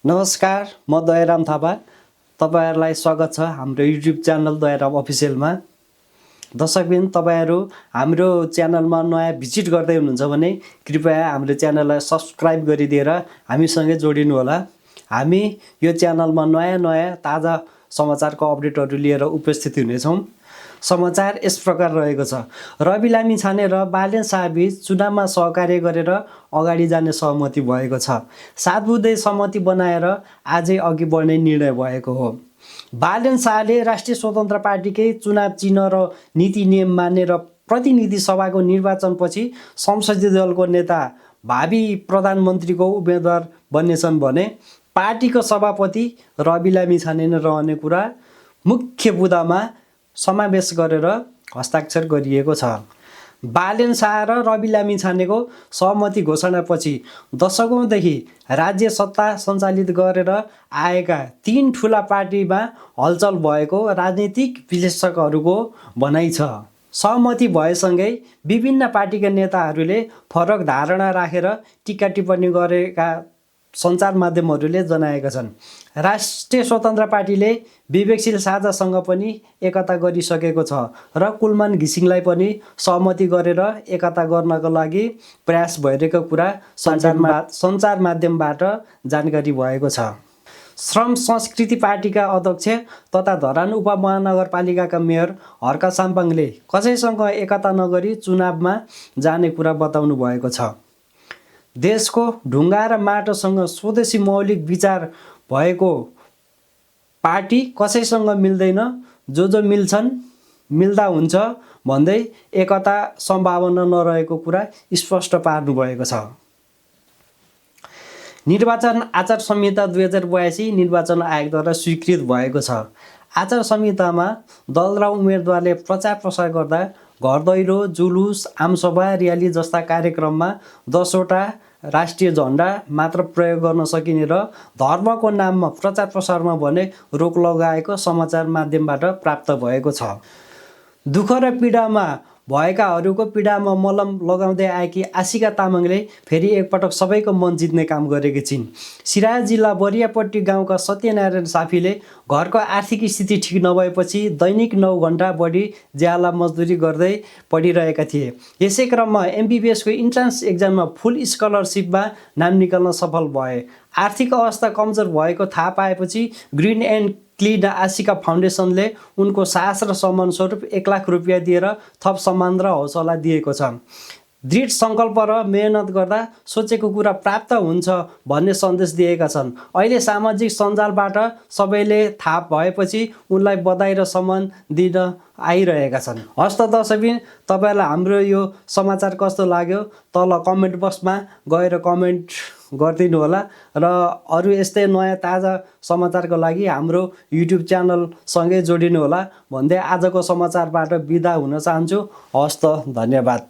नमस्कार, म दयाराम थापा। तपाईहरुलाई स्वागत छ हाम्रो युट्युब च्यानल दयाराम अफिसियलमा। दर्शकबिन, तपाईहरु हाम्रो च्यानलमा नयाँ भिजिट गर्दै हुनुहुन्छ भने कृपया हाम्रो च्यानललाई सब्स्क्राइब गरिदिएर हामीसँगै जोडिनु होला। हामी यो च्यानलमा नयाँ ताजा समाचारको अपडेटहरु लिएर उपस्थित हुनेछौँ। समाचार यस प्रकार रहेको छ। रवि लामिछाने र बालेन शाहबीच चुनावमा सहकार्य गरेर अगाडि जाने सहमति भएको छ। 7 बुँदे सहमति बनाएर आजै अघि बढ्ने निर्णय भएको हो। बालेन शाहले राष्ट्रिय स्वतन्त्र पार्टीकै चुनाव चिन्ह र नीति नियम मान्ने र प्रतिनिधि सभाको निर्वाचनपछि संसदीय दलको नेता भावी प्रधानमन्त्रीको उम्मेदवार बन्नेछन् भने पार्टीको सभापति रवि लामिछाने नै रहने कुरा मुख्य बुँदामा समावेश गरेर हस्ताक्षर गरिएको छ। बालेन शाह र रवि लामिछानेको सहमति घोषणापछि दशकौंदेखि राज्य सत्ता सञ्चालित गरेर आएका 3 ठूला पार्टीमा हलचल भएको राजनीतिक विश्लेषकहरूको भनाइ छ। सहमति भएसँगै विभिन्न पार्टीका नेताहरूले फरक धारणा राखेर टीका टिप्पणी गरेका सञ्चार माध्यमहरूले जनाएका छन्। राष्ट्रिय स्वतन्त्र पार्टीले विवेकशील साझासँग पनि एकता गरिसकेको छ र कुलमान घिसिङलाई पनि सहमति गरेर एकता गर्नको लागि प्रयास भइरहेको कुरा सञ्चार माध्यमबाट जानकारी भएको छ। श्रम संस्कृति पार्टीका अध्यक्ष तथा धरान उपमहानगरपालिकाका मेयर हर्क साम्पाङले कसैसँग एकता नगरी चुनावमा जाने कुरा बताउनु भएको छ। देशको ढुङ्गा र माटोसँग स्वदेशी मौलिक विचार भएको पार्टी कसैसँग मिल्दैन, जो मिल्छन् मिल्दा हुन्छ भन्दै एकता सम्भावना नरहेको कुरा स्पष्ट पार्नु भएको छ। निर्वाचन आचार संहिता 2082 निर्वाचन आयोगद्वारा स्वीकृत भएको छ। आचार संहितामा दल र उम्मेदवारले प्रचार प्रसार गर्दा घर दैलो, जुलुस, आमसभा, र्याली जस्ता कार्यक्रममा 10 वटा राष्ट्रिय झण्डा मात्र प्रयोग गर्न सकिने र धर्मको नाममा प्रचार प्रसारमा भने रोक लगाएको समाचार माध्यमबाट प्राप्त भएको छ। दुःख र पीडामा भएकाहरूको पीडामा मलम लगाउँदै आएकी आशिका तामाङले फेरि एकपटक सबैको मन जित्ने काम गरेकी छिन्। सिराहा जिल्ला बरियापट्टी गाउँका सत्यनारायण साफीले घरको आर्थिक स्थिति ठिक नभएपछि दैनिक 9 घण्टा बढी ज्याला मजदुरी गर्दै पढिरहेका थिए। यसै क्रममा एमबीबीएसको इन्ट्रान्स एक्जाममा फुल स्कलरसिपमा नाम निकाल्न सफल भए। आर्थिक अवस्था कमजोर भएको थाहा पाएपछि ग्रिन एन्ड क्लिन आशिका फाउन्डेसनले उनको साहस र सम्मान स्वरूप 1 लाख रुपियाँ दिएर थप सम्मान र हौसला दिएको छ। दृढ सङ्कल्प र मेहनत गर्दा सोचेको कुरा प्राप्त हुन्छ भन्ने सन्देश दिएका छन्। अहिले सामाजिक सञ्जालबाट सबैले थाहा भएपछि उनलाई बधाई र सम्मान दिन आइरहेका छन्। हस्त दर्शकबिन, तपाईहरुलाई हाम्रो यो समाचार कस्तो लाग्यो तल कमेन्ट बक्समा गएर कमेन्ट गरिदिनु होला र अरु यस्तै नयाँ ताजा समाचारको लागि हाम्रो युट्युब च्यानल सँगै जोडिनु होला भन्दै आजको समाचारबाट बिदा हुन चाहन्छु। हस्त, धन्यवाद।